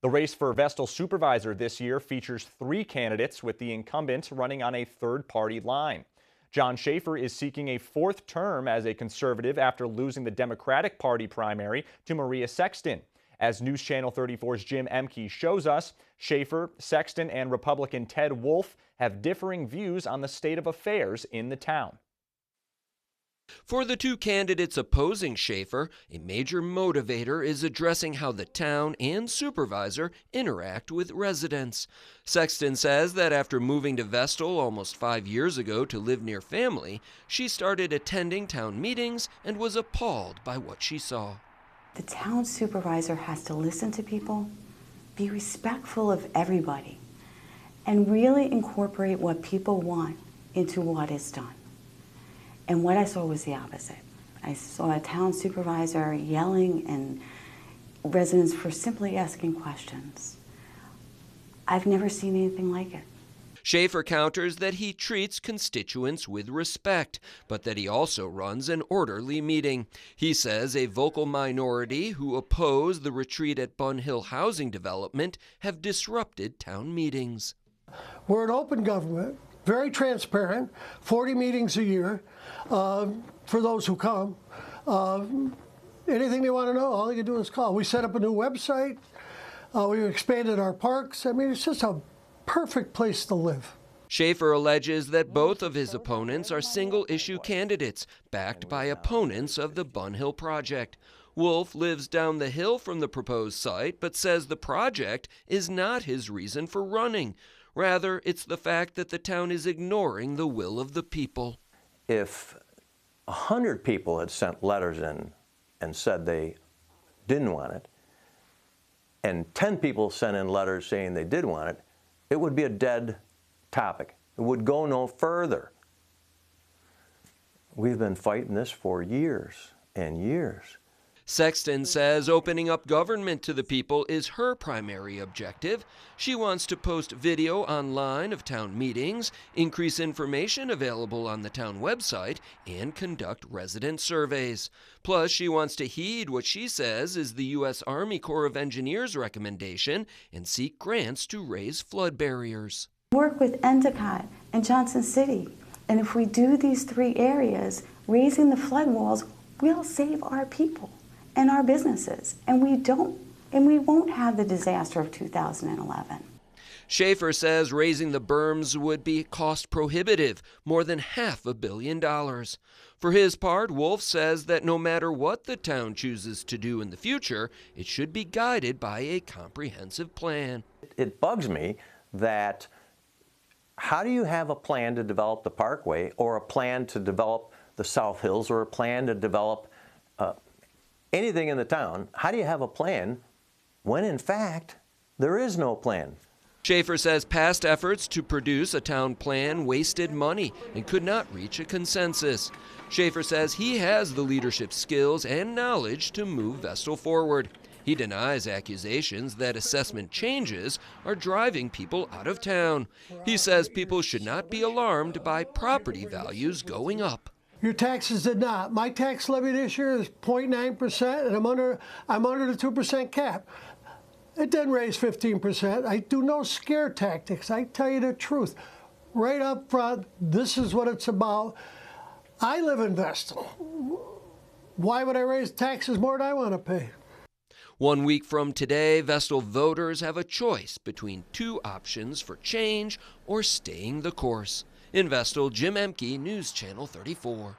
The race for Vestal Supervisor this year features 3 candidates, with the incumbent running on a third-party line. John Schaefer is seeking a 4th term as a conservative after losing the Democratic Party primary to Maria Sexton. As News Channel 34's Jim Emke shows us, Schaefer, Sexton, and Republican Ted Wolf have differing views on the state of affairs in the town. For the 2 candidates opposing Schaefer, a major motivator is addressing how the town and supervisor interact with residents. Sexton says that after moving to Vestal almost 5 years ago to live near family, she started attending town meetings and was appalled by what she saw. The town supervisor has to listen to people, be respectful of everybody, and really incorporate what people want into what is done. And what I saw was the opposite. I saw a town supervisor yelling and residents for simply asking questions. I've never seen anything like it. Schaefer counters that he treats constituents with respect, but that he also runs an orderly meeting. He says a vocal minority who oppose the retreat at Bun Hill housing development have disrupted town meetings. We're an open government, very transparent, 40 meetings a year for those who come. Anything they want to know, all they can do is call. We set up a new website. We've expanded our parks. I mean, it's just a perfect place to live. Schaefer alleges that both of his opponents are single-issue candidates, backed by opponents of the Bun Hill project. Wolf lives down the hill from the proposed site, but says the project is not his reason for running. Rather, it's the fact that the town is ignoring the will of the people. If 100 people had sent letters in and said they didn't want it, and 10 people sent in letters saying they did want it, it would be a dead topic. It would go no further. We've been fighting this for years and years. Sexton says opening up government to the people is her primary objective. She wants to post video online of town meetings, increase information available on the town website, and conduct resident surveys. Plus, she wants to heed what she says is the U.S. Army Corps of Engineers recommendation and seek grants to raise flood barriers. Work with Endicott and Johnson City. And if we do these 3 areas, raising the flood walls will save our people and our businesses, and we won't have the disaster of 2011. Schaefer says raising the berms would be cost prohibitive, more than $500 million. For his part, Wolf says that no matter what the town chooses to do in the future, it should be guided by a comprehensive plan. It bugs me that how do you have a plan to develop the Parkway, or a plan to develop the South Hills, or a plan to develop anything in the town? How do you have a plan when, in fact, there is no plan? Schaefer says past efforts to produce a town plan wasted money and could not reach a consensus. Schaefer says he has the leadership skills and knowledge to move Vestal forward. He denies accusations that assessment changes are driving people out of town. He says people should not be alarmed by property values going up. Your taxes did not. My tax levy this year is 0.9%, and I'm under the 2% cap. It didn't raise 15%. I do no scare tactics. I tell you the truth. Right up front, this is what it's about. I live in Vestal. Why would I raise taxes more than I want to pay? 1 week from today, Vestal voters have a choice between 2 options for change or staying the course. In Vestal, Jim Emke, News Channel 34.